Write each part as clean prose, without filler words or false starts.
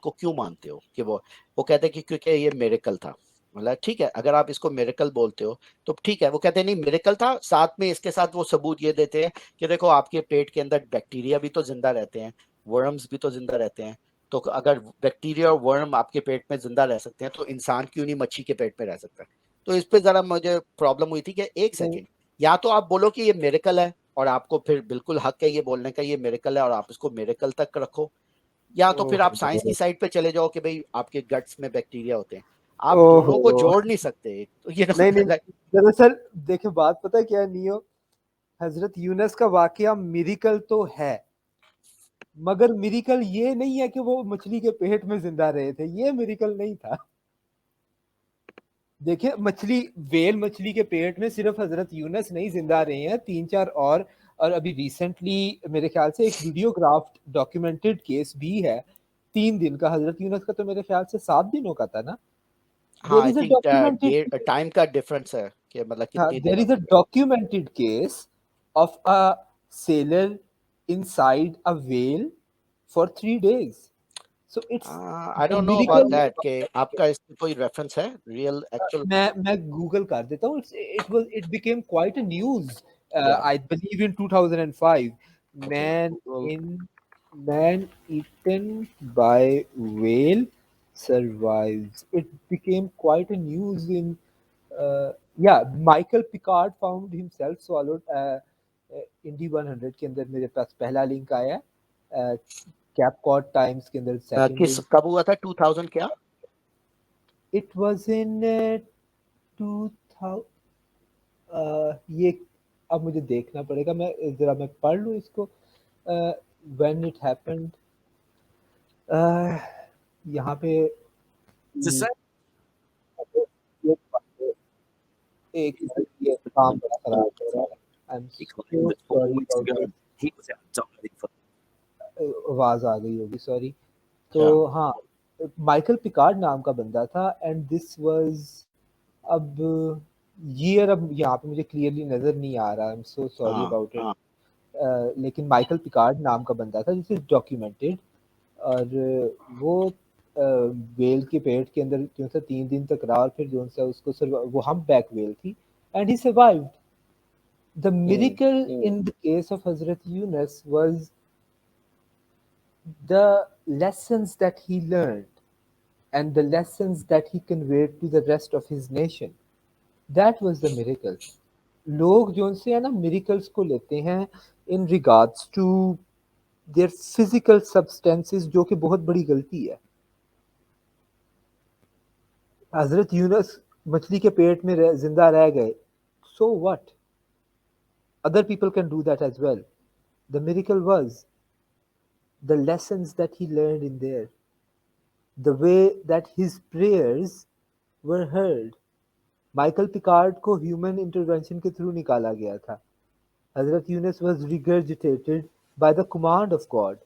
को क्यों मानते हो कि वो कहते हैं कि क्योंकि ये मिरेकल था। मतलब ठीक है, अगर आप इसको मिरेकल बोलते हो तो ठीक है। वो कहते हैं नहीं मिरेकल था, साथ में इसके साथ वो सबूत ये देते हैं कि देखो आपके पेट के अंदर बैक्टीरिया भी तो जिंदा रहते हैं, वर्म्स भी तो जिंदा रहते हैं। तो अगर बैक्टीरिया और वर्म आपके पेट में जिंदा रह सकते हैं तो इंसान क्यों नहीं मच्छी के पेट में रह सकता है। तो इस पे जरा मुझे प्रॉब्लम हुई थी कि एक नहीं सेकेंड, या तो आप बोलो कि ये मिरेकल है और आपको फिर बिल्कुल हक है ये बोलने का ये मिरेकल है और आप इसको मिरेकल तक रखो, या तो फिर आप साइंस की ओहो साइड पे चले जाओ कि भाई आपके गट्स में बैक्टीरिया होते हैं। आप दोनों को ओहो जोड़ नहीं सकते, तो ये नहीं नहीं, like, दरअसल देखिए बात पता है क्या है नियो, हजरत यूनस का वाकया मिरिकल तो है, मगर मिरिकल ये नहीं है कि वो मछली के पेट में जिंदा रहे थे, ये मिरिकल नहीं था। देखिए मछली, वेल मछली के पेट में सिर्फ हजरत यूनस नहीं जिंदा रहे हैं, तीन चार और अभी रिसेंटली मेरे ख्याल से एक वीडियोग्राफ्ड डॉक्यूमेंटेड केस भी है 3 दिन का। हजरत यूनस का तो मेरे ख्याल से 7 दिनों का था ना। हाँ there I is a think documented, time का डिफरेंस है कि मतलब कितनी देर दिनों इज अ का। Documented case of a sailor inside a whale for 3 days. So it's I a don't know about miracle. That कि आपका इसमें कोई रेफरेंस है रियल एक्चुअल। मैं गूगल कर देता हूँ। It became quite a news, या I believe in 2005. Okay man Google. In man eaten by whale survives. It became quite a news in yeah. Michael Picard found himself swallowed. इंडी 100 के अंदर मेरे पास पहला link आया है, कैपकॉट टाइम्स के अंदर second किस लिंक। कब हुआ था 2000 क्या? इट वाज इन 2000, ये अब मुझे देखना पड़ेगा, मैं पढ़ लूँ इसको। व्हेन इट हैपेंड, यहाँ पे ये एक ये काम बड़ा खराब हो रहा है। I am so sorry about this. आवाज आ गई होगी, सॉरी। तो अच्छा हाँ, माइकल पिकार्ड नाम का बंदा था एंड दिस वाज, अब ईयर अब यहाँ पे मुझे क्लियरली नजर नहीं आ रहा, आई एम सो सॉरी हाँ अबाउट इट। लेकिन माइकल पिकार्ड नाम का बंदा था जिसे डॉक्यूमेंटेड, और वो वेल के पेट के अंदर जो सा 3 दिन तक रहा, और फिर जो सा उसको वो हम बैक वेल थी and he survived. The miracle in the case of हजरत Yunus was the lessons that he learned and the lessons that he conveyed to the rest of his nation. That was the miracle. लोग जो उनसे है ना miracles को लेते हैं in regards to their physical substances, जो कि बहुत बड़ी गलती है। हजरत यूनस मछली के पेट में जिंदा रह गए, so what, other people can do that as well. The miracle was the lessons that he learned in there, the way that his prayers were heard. Michael Picard को ह्यूमन इंटरवेंशन के थ्रू निकाला गया था। हजरत Yunus was regurgitated by the command of God.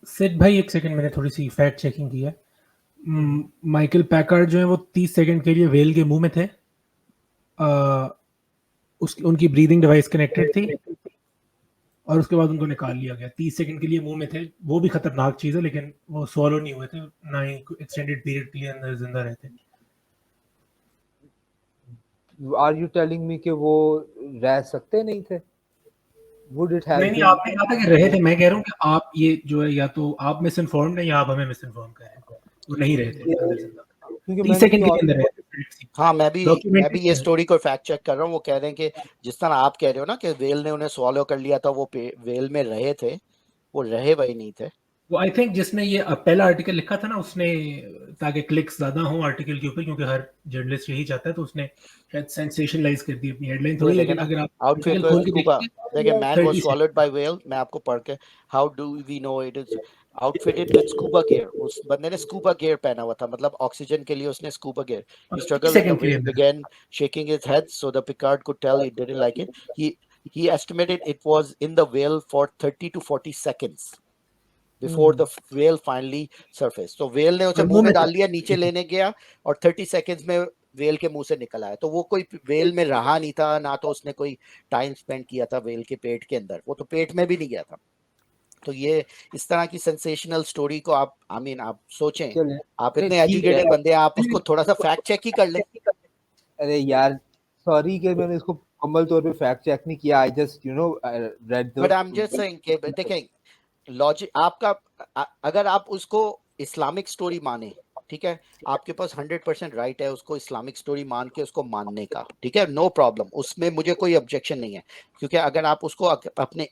Sid भाई एक second, मैंने थोड़ी सी फैक्ट चेकिंग की है। माइकल पैकार्ड जो है वो 30 सेकंड के लिए वेल के मुंह में थे। उनकी ब्रीदिंग डिवाइस कनेक्टेड थी और उसके बाद उनको निकाल लिया गया। 30 सेकंड के लिए मुंह में थे, वो भी खतरनाक चीज है, लेकिन वो स्वॉलो नहीं हुए थे, ना ही एक्सटेंडेड पीरियड के लिए अंदर जिंदा रहते। आर यू टेलिंग मी कि वो रह सकते नहीं थे? वुड इट हैव नहीं, बीन? आपने कहा था कि रहे थे। मैं कह रहा हूँ कि आप ये जो है, या तो आप मिस इन्फॉर्म्ड हैं या आप हमें मिस इन्फॉर्म कर रहे हैं। वो नहीं रहे थे अंदर जिंदा, क्योंकि 30 मैंने सेकंड तो के लिए अंदर रहे थे। हाँ मैं भी ये डॉक्यूमेंटेड। स्टोरी को फैक्ट चेक कर रहा हूँ। वो कह रहे हैं कि जिस तरह आप कह रहे हो ना कि वेल ने उन्हें स्वॉलो कर लिया था, वो वेल में रहे थे, वो रहे वही नहीं थे। वो आई थिंक जिसने ये पहला आर्टिकल लिखा था ना, उसने ताकि क्लिक्स ज्यादा हो आर्टिकल के ऊपर, क्योंकि हर जर्नलिस्ट यही चाहता है, तो उसने शायद सेंसेशनलाइज कर दी अपनी हेडलाइन ये थोड़ी। देखे लेकिन ना, अगर आप आउटफिट आर्टिकल को खोल के स्कूबा, देखेंगे देखिए man was 30 swallowed by whale. मैं आपको पढ़ के, how do we know it is outfitted with scuba gear. उस बंदे ने स्कूबा गियर पहना हुआ था, मतलब ऑक्सीजन के लिए उसने scuba gear. He struggle when the second के लिए वेल अंदर। began shaking his head so the Picard could tell he didn't like it. He estimated it was in the whale for 30 to 40 seconds before the whale finally surfaced. तो whale ने उसे और मुंह मुंह में में डाल लिया, नीचे लेने गया और 30 seconds में वेल के मुंह से निकल आया। तो वो कोई वेल में रहा नहीं था, ना तो उसने कोई टाइम स्पेंड किया था वेल के पेट के अंदर, वो तो पेट में भी नहीं गया था। तो ये इस तरह की सेंसेशनल स्टोरी को आप आप सोचें, चलें, आप नहीं इतने ठीक है। एजुकेटेड बंदे हैं, आप उसको थोड़ा सा फैक्ट चेक ही कर लें। अरे यार, सॉरी कि मैंने इसको मुकम्मल तौर पे फैक्ट चेक नहीं किया। I just red but I am the just saying कि देखें, लॉजिक आपका अगर आप उसको इस्लामिक स्टोरी माने, ठीक है, आपके पास 100% राइट है उसको इस्लामिक स्टोरी मान के उसको मानने का, ठीक है, नो प्रॉब्लम, उसमें मुझे कोई ऑब्जेक्शन नहीं है। क्योंकि अगर आप उसको अपने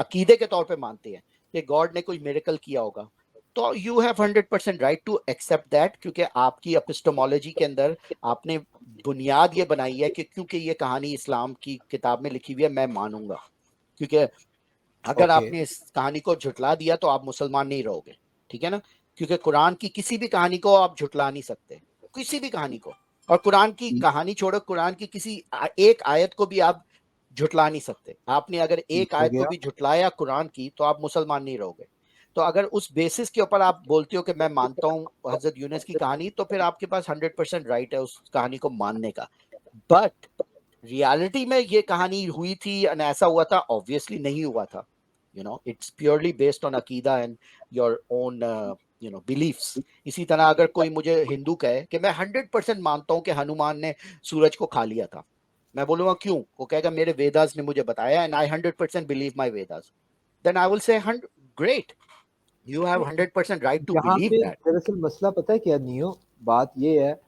अकीदे के तौर पे मानते हैं कि गॉड ने कोई मिरेकल किया होगा, तो you have 100% right to accept that, क्योंकि आपकी एपिस्टोमोलॉजी के अंदर आपने बुनियाद ये बनाई है कि क्योंकि ये कहानी इस्लाम की किताब में लिखी हुई है, मैं मानूंगा। क्योंकि अगर ओके। आपने इस कहानी को झुटला दिया तो आप मुसलमान नहीं रहोगे, ठीक है ना, क्योंकि कुरान की किसी भी कहानी को आप झुटला नहीं सकते, किसी भी कहानी को। और कुरान की कहानी छोड़ो, कुरान की किसी एक आयत को भी आप झुटला नहीं सकते। आपने अगर ठीक एक हो आयत को गया। भी झुटलाया कुरान की, तो आप मुसलमान नहीं रहोगे। तो अगर उस बेसिस के ऊपर आप बोलते हो कि मैं मानता हूं हजरत यूनुस की कहानी, तो फिर आपके पास 100% राइट है उस कहानी को मानने का। बट रियलिटी में ये कहानी हुई थी और ऐसा हुआ था? ऑब्वियसली नहीं हुआ था। इट्स प्योरली बेस्ड ऑन अकीदा एंड योर ओन बिलीफ्स। इसी तरह अगर कोई मुझे हिंदू कहे कि मैं 100% मानता हूं कि हनुमान ने सूरज को खा लिया था, मैं बोलूंगा क्यों? वो कहेगा मेरे वेदास ने मुझे बताया and I 100% believe my Vedas. Then I will say great, you have 100% right to यहाँ बिलीव पे दैट। दरअसल मसला पता है क्या नियो, बात ये है,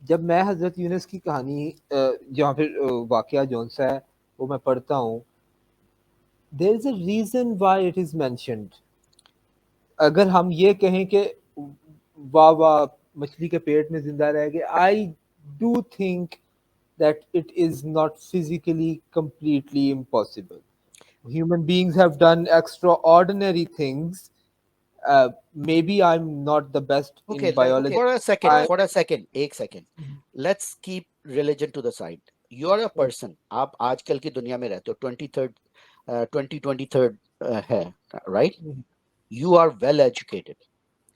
जब मैं हजरत यूनुस की कहानी जहाँ पे वाकया जोन सा है वो मैं पढ़ता हूँ, there is a reason why it is mentioned. अगर हम ये कहें कि वाह वाह मछली के पेट में जिंदा रह गए, I do think that it is not physically completely impossible. Human beings have done extraordinary things. Maybe I'm not the best in Okay, biology. I for a second, एक second. Let's keep religion to the side. You are a person. आप आजकल की दुनिया में रहते हो, 23rd 2023 है, right? You are well educated.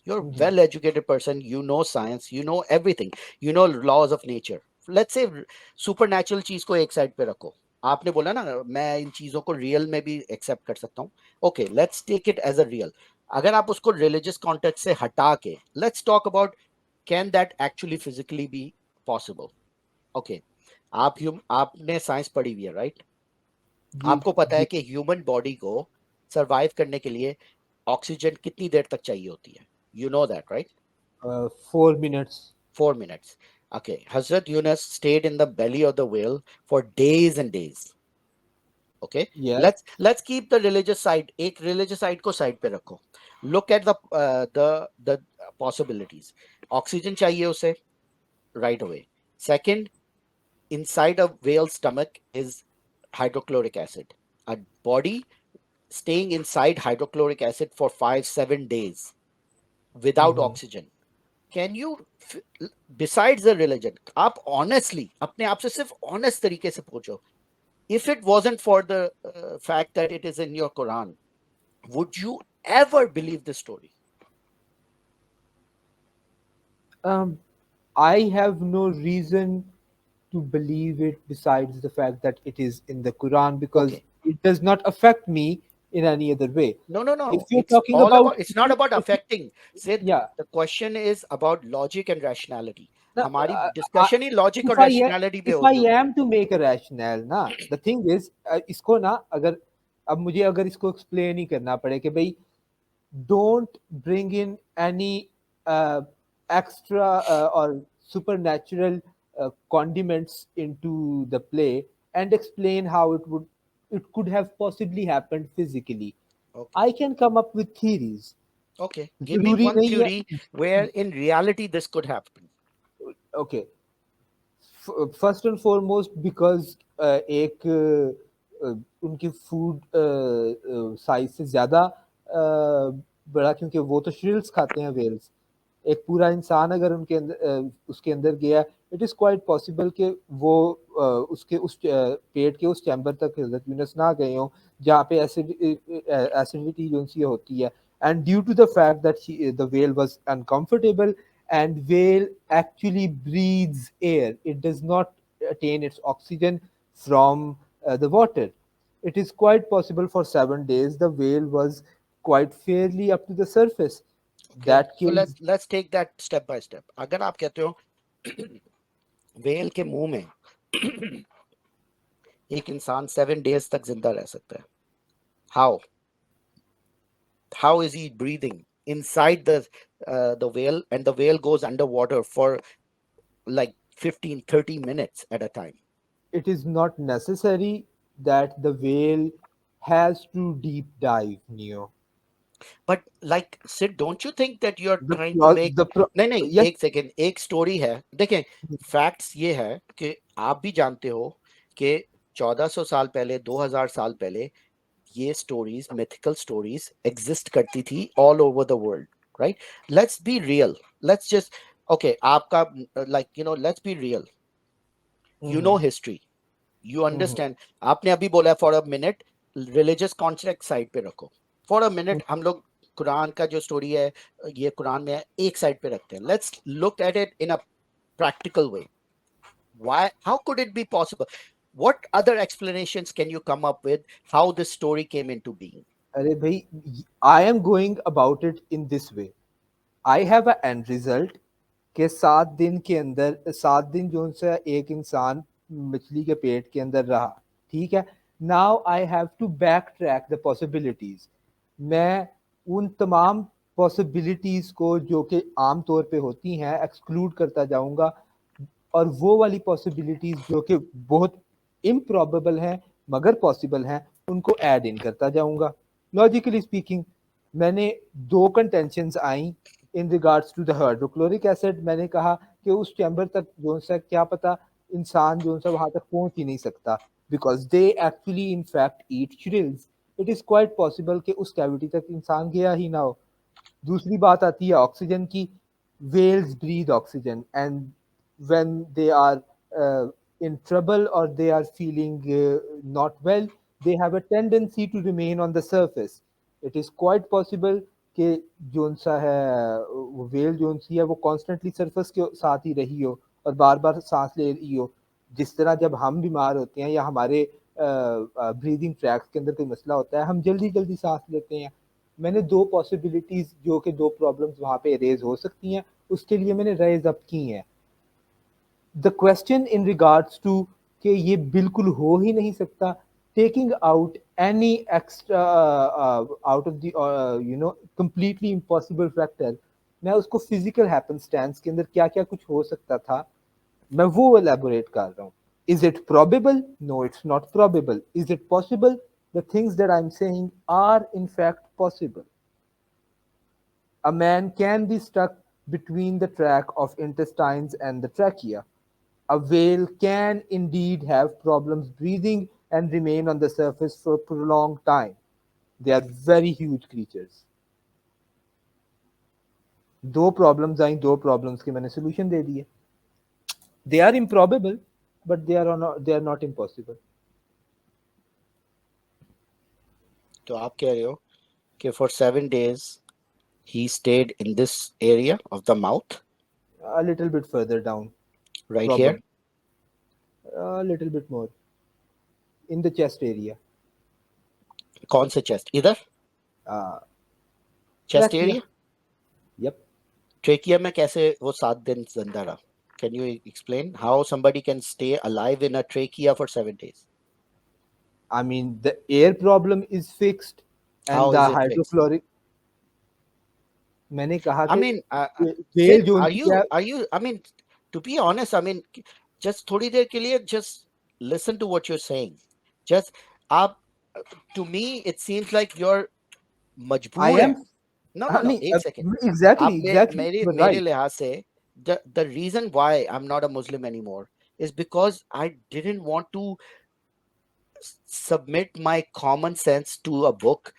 You're a well educated person. You know science. You know everything. You know laws of nature. Let's say supernatural चीज को एक साइड पे रखो। आपने बोला ना मैं इन चीजों को रियल में भी एक्सेप्ट कर सकता हूँ। Okay, let's take it as a real. अगर आप उसको रिलीजियस कॉन्टेक्स्ट से हटा के let's talk about can that actually physically be possible? Okay, आपने साइंस पढ़ी हुई है, राइट? जी आपको पता है जी कि ह्यूमन बॉडी को सरवाइव करने के लिए ऑक्सीजन कितनी देर तक चाहिए होती है? You know that, right? 4 minutes. 4 minutes. Okay, Hazrat Yunus stayed in the belly of the whale for days and days. Okay, Yes. let's keep the religious side, एक religious side को side पे रखो. Look at the possibilities. Oxygen चाहिए उसे right away. Second, inside a whale's stomach is hydrochloric acid. A body staying inside hydrochloric acid for 5-7 days without oxygen. Can you, besides the religion, आप honestly अपने आप से सिर्फ honest तरीके से पूछो, if it wasn't for the fact that it is in your Quran, would you ever believe this story? Um, I have no reason to believe it besides the fact that it is in the Quran, because Okay, it does not affect me in any other way. no, no, If no, you're it's talking all about, about, it's not about affecting, Sid. yeah, The question is about logic and rationality. now, हमारी I, discussion he logic if और I am rationality पे if हो I रही होती है. am to make a rationale ना, the thing is, इसको ना अगर अब मुझे अगर इसको explain ही करना पड़े कि भाई don't bring in any extra or supernatural condiments into the play and explain how it could have possibly happened physically. Okay, I can come up with theories. okay, give me जरूरी one नहीं है. theory where in reality this could happen. Okay, first and foremost because एक उनकी food size से ज़्यादा बड़ा, क्योंकि वो तो श्रिल्स खाते हैं वेल्स। एक पूरा इंसान अगर उनके अंदर उसके अंदर गया, इट इज़ क्वाइट पॉसिबल कि वो उसके उस पेट के उस चैम्बर तक हजरत यूनस ना गए हों जहाँ पे एसिडिटी जो सी होती है, and due to the fact that the whale was uncomfortable, and whale actually breathes air. It does not attain its oxygen from the water. It is quite possible for 7 days the whale was quite fairly up to the surface. Okay, That so kills. let's take that step by step. अगर आप कहते हो well के मुंह में एक इंसान 7 days तक जिंदा रह सकता है, how is he breathing inside the whale, and the whale goes underwater for like 15-30 minutes at a time? It is not necessary that the whale has to deep dive, Neo. But like Sid, don't you think that you're The trying to pro, make, the pro, नहीं नहीं, yes. एक second, एक story है, देखें, facts ये है कि आप भी जानते हो कि 1400 साल पहले, 2000 साल पहले ये स्टोरीज, मिथिकल स्टोरीज एग्जिस्ट करती थी all over the world, right? Let's be real, let's just, okay, आपका like you know, let's be real, you know Mhm, history, you mhm, understand. आपने अभी बोला for a minute religious context side पे रखो, for a mhm. Minute हम लोग कुरान का जो स्टोरी है, ये कुरान में है, एक साइड पे रखते हैं, let's look at it in a practical way. Why, how could it be possible? What other explanations can you come up with how this story came into being? अरे भाई, I am going about it in this way. I have a end result कि 7 दिन के अंदर, 7 दिन जो सा एक इंसान मछली के पेट के अंदर रहा, ठीक है। Now I have to backtrack the possibilities. मैं उन तमाम पॉसिबिलिटीज को जो कि आम तौर पे होती हैं एक्सक्लूड करता जाऊंगा, और वो वाली पॉसिबिलिटीज जो कि बहुत इम्प्रॉबेबल हैं मगर पॉसिबल हैं, उनको ऐड इन करता जाऊंगा। लॉजिकली स्पीकिंग, मैंने दो contentions I in regards to the hydrochloric acid. मैंने कहा कि उस चैम्बर तक जो सा क्या पता इंसान जो सा वहां तक पहुंच ही नहीं सकता, because they actually in fact eat shrills. It is quite possible कि उस कैविटी तक इंसान गया ही ना हो। दूसरी बात आती है ऑक्सीजन की। whales breathe oxygen, and when they are in trouble or they are feeling not well, they have a tendency to remain on the surface. It is quite possible कि जोन सा है वो वेल जोन सी है वो constantly surface के साथ ही रही हो और बार बार सांस ले रही हो। जिस तरह जब हम बीमार होते हैं या हमारे ब्रीदिंग ट्रैक्स के अंदर कोई मसला होता है, हम जल्दी जल्दी सांस लेते हैं। मैंने दो पॉसिबिलिटीज जो कि दो प्रॉब्लम्स वहां पे रेज हो सकती हैं, उसके लिए मैंने रेज अप की हैं। The question in regards to कि ये बिल्कुल हो ही नहीं सकता, taking out any extra out of the completely impossible factor, मैं उसको फिजिकल हैपनस्टेंस के अंदर क्या क्या कुछ हो सकता था, मैं वो एलैबोरेट कर रहा हूँ। Is it probable? No, it's not probable. Is it possible? The things that I am saying are in fact possible. A man can be stuck between the tract of intestines and the trachea. A whale can indeed have problems breathing and remain on the surface for a prolonged time. They are very huge creatures. दो problems I, दो problems के मैंने solution दे दिए। They are improbable but they are not impossible. तो आप कह रहे हो कि for 7 days he stayed in this area of the mouth, A little bit further down, right here, probably a little bit more in the chest area. कौन से chest, इधर uh, chest Trachea. area? Yep. Trachea में कैसे वो 7 दिन जिंदा रहा? Can you explain how somebody can stay alive in a trachea for 7 days? I mean, the air problem is fixed, How and the is it fixed? hydrochloric. मैंने कहा I कि mean, well Sid, zone are की क्या। you, I mean, to be honest, I mean, just थोड़ी देर के लिए just listen to what you're saying. Just आप, to me, it seems like you're I मजबूर am, हैं. No, no, नहीं, एक second. exactly, आप exactly, मेरे you're मेरे right. लिहाज से, the reason why I'm not a Muslim anymore is because I didn't want to submit my common sense to a book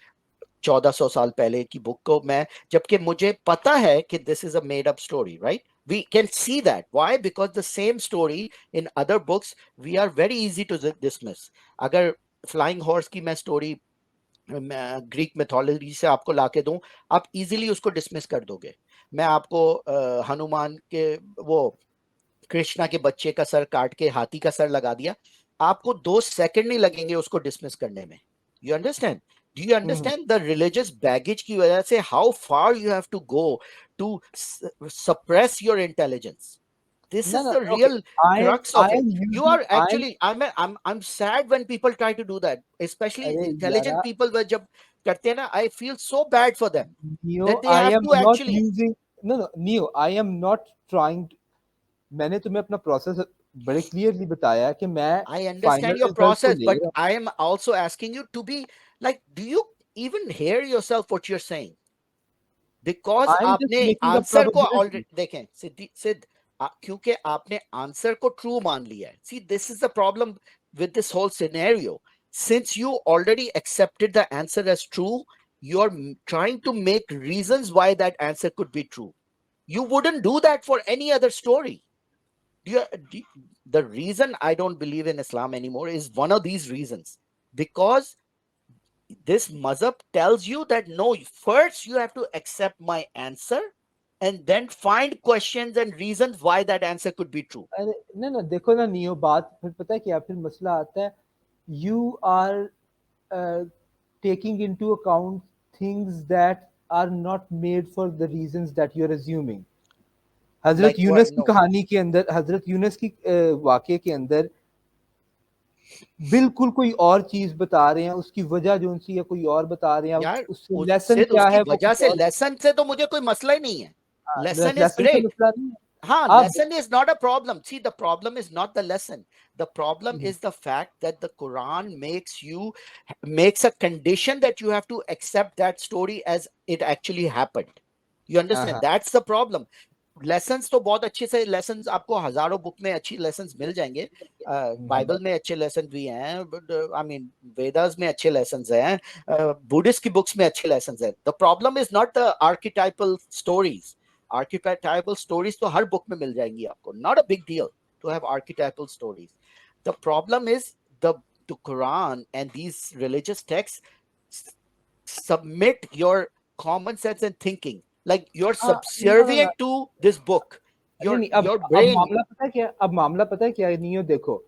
1400 साल पहले की बुक को मैं, जबकि मुझे पता है कि this is a made up story, right? We can see that, why? Because the same story in other books we are very easy to dismiss. अगर फ्लाइंग हॉर्स की मैं स्टोरी ग्रीक मिथोलॉजी से आपको लाके दूं, आप इजीली उसको dismiss कर दोगे। मैं आपको हनुमान के वो कृष्णा के बच्चे का सर काट के हाथी का सर लगा दिया, आपको 2 सेकंड नहीं लगेंगे उसको डिसमिस करने में। You understand? Do you understand the religious baggage की वजह से how far you have to go to suppress your intelligence? This No, is no, the okay. real crux of I it. am You using, are actually, I'm sad when people try to do that, especially अरे intelligent यारा, people. वह जब करते हैं ना, I feel so bad for them Neo, that they I have am to not actually. using, no, Neo, I am not trying to, मैंने तुम्हें अपना प्रोसेस बड़े क्लियरली बताया कि मैं I final understand your result को process, ले but रहा I am also asking you to be like, do you even hear yourself what you're saying? हूँ. Because I am just आपने making a आंसर को probability. Already देखें सिद्ध क्योंकि आपने आंसर को ट्रू मान लिया है. See, this is the problem with this whole scenario. Since you already accepted the answer as true, you're trying to make reasons why that answer could be true. You wouldn't do that for any other story. The reason I don't believe in Islam anymore is one of these reasons. Because this mazhab tells you that no, first you have to accept my answer and then find questions and reasons why that answer could be true. अरे नहीं ना, देखो ना neo, बात फिर पता है क्या, फिर मसला आता है. You are taking into account things that are not made for the reasons that you're assuming. Hazrat Like what? Yunus की No. कहानी के अंदर, हजरत यूनुस की वाक़े के अंदर बिल्कुल कोई और चीज बता रहे हैं, उसकी वजह जो सी है कोई और बता रहे हैं, यार उससे लेसन सिर्फ क्या उसकी है वो वजह कुछ से और. लेसन से तो मुझे कोई मसला ही नहीं है. हाँ, Lesson is लेसन से great. मसला नहीं है. Huh, अब lesson is not a problem. See, the problem is not the lesson. The problem is the fact that the Quran makes a condition that you have to accept that story as it actually happened. You understand? हाँ, That's the problem. Lessons तो बहुत अच्छे से lessons आपको हजारों book में अच्छी lessons मिल जाएंगे. बाइबल में अच्छे लेसन भी हैं, आई मीन वेदास में अच्छे लेसन्स हैं, बुद्धिस्ट की बुक्स में अच्छे लेसन्स हैं. The problem is not the archetypal stories. Archetypal stories तो हर बुक में मिल जाएंगी आपको. Not a big deal to have archetypal stories. The problem is the Quran and these religious text submit your common sense and thinking, like you're हाँ, ना, subservient to this book. नहीं your नहीं, your अब brain. मामला पता है क्या, अब मामला पता है क्या नहीं हो, देखो,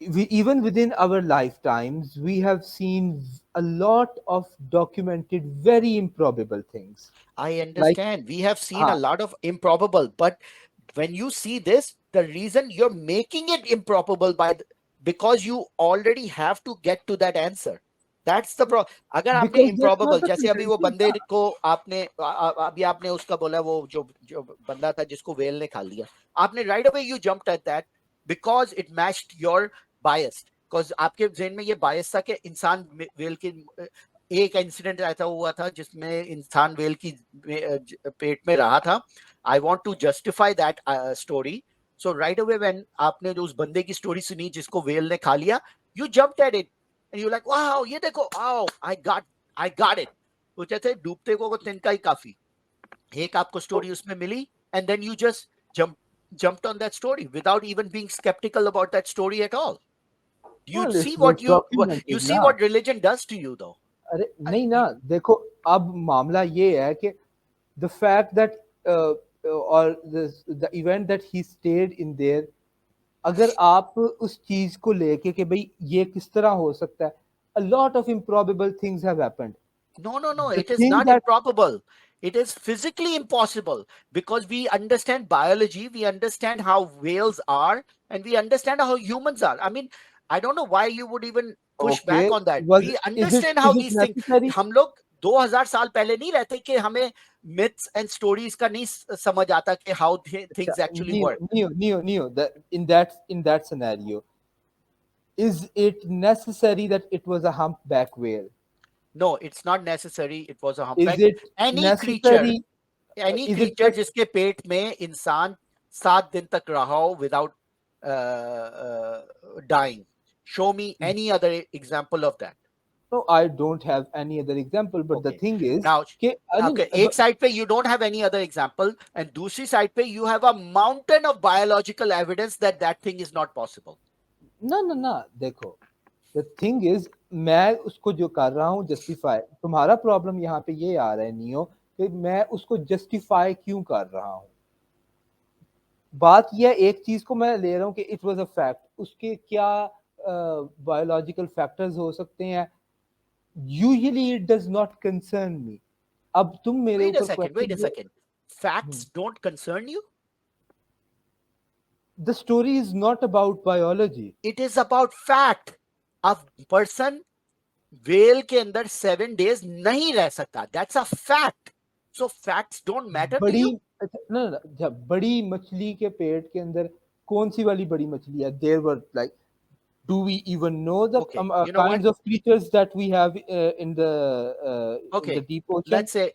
even within our lifetimes we have seen a lot of documented very improbable things, I like, understand we have seen a हाँ, lot of improbable, but when you see this, the reason you're making it improbable because you already have to get to that answer. That's the problem. अगर आपने because that's not improbable, the जैसे अभी वो contention. बंदे को आपने अभी आपने उसका बोला, वो जो जो बंदा था जिसको वेल ने खा लिया, आपने right away you jumped at that because it matched your bias. because आपके ज़हन में ये bias था कि इंसान वेल की एक इंसिडेंट ऐसा हुआ था जिसमें इंसान वेल की पेट में रहा था. I want to justify that story. So right away when आपने जो उस बंदे की स्टोरी सुनी जिसको वेल ने खा लिया, you jumped at it and you like wow, ये देखो, वाओ, आई गॉट इट. वो कहते हैं डूबते को तिनका ही काफी. एक आपको स्टोरी उसमें मिली and then you just jumped on that story without even being skeptical about that story at all. You Well, see it was what you documented see ना. what religion does to you though. अरे नहीं ना, देखो, अब मामला ये है कि the fact that or the event that he stayed in there, अगर आप उस चीज को लेके कि भाई ये किस तरह हो सकता है, a lot of improbable things have happened. No, The it is thing not that, improbable. It is physically impossible because we understand biology, we understand how whales are, and we understand how humans are. I mean, I don't know why you would even push back okay, on that. was, We is it understand how is it these things. necessary? हम लोग 2000 साल पहले नहीं रहते कि हमें myths and stories का नहीं समझ आता कि how अच्छा, things actually work. Neo, that in that scenario, is it necessary that it was a humpback whale? No, it's not necessary. It was a Is humpback. it Any creature necessary? any Is it creature जिसके पेट में इंसान 7 दिन तक रहा हो without dying. Show me any other example of that. No, I don't have any other example. But the Okay. thing is, Now, कि नहीं, okay, एक side पे you don't have any other example, and दूसरी side पे you have a mountain of biological evidence that that thing is not possible. ना, देखो, the thing is, मैं उसको जो कर रहा हूँ जस्टिफाई, तुम्हारा प्रॉब्लम यहाँ पे ये आ रहा है नियो कि मैं उसको जस्टिफाई क्यों कर रहा हूँ. बात यह एक चीज को मैं ले रहा हूँ कि इट वाज अ फैक्ट, उसके क्या बायोलॉजिकल फैक्टर्स हो सकते हैं, Usually it does not concern me. अब तुम मेरे Wait a ऊपर second, wait a question दो. second. Facts don't concern you? The story is not about biology. It is about fact. A person whale के अंदर 7 days नहीं रह सकता. That's a fact. So facts don't matter to बड़ी you? ना जब बड़ी मछली के पेट के अंदर कौन सी वाली बड़ी मछली है? There were like, do we even know the Okay, you know kinds what? of creatures that we have in the Okay, deep ocean? let's say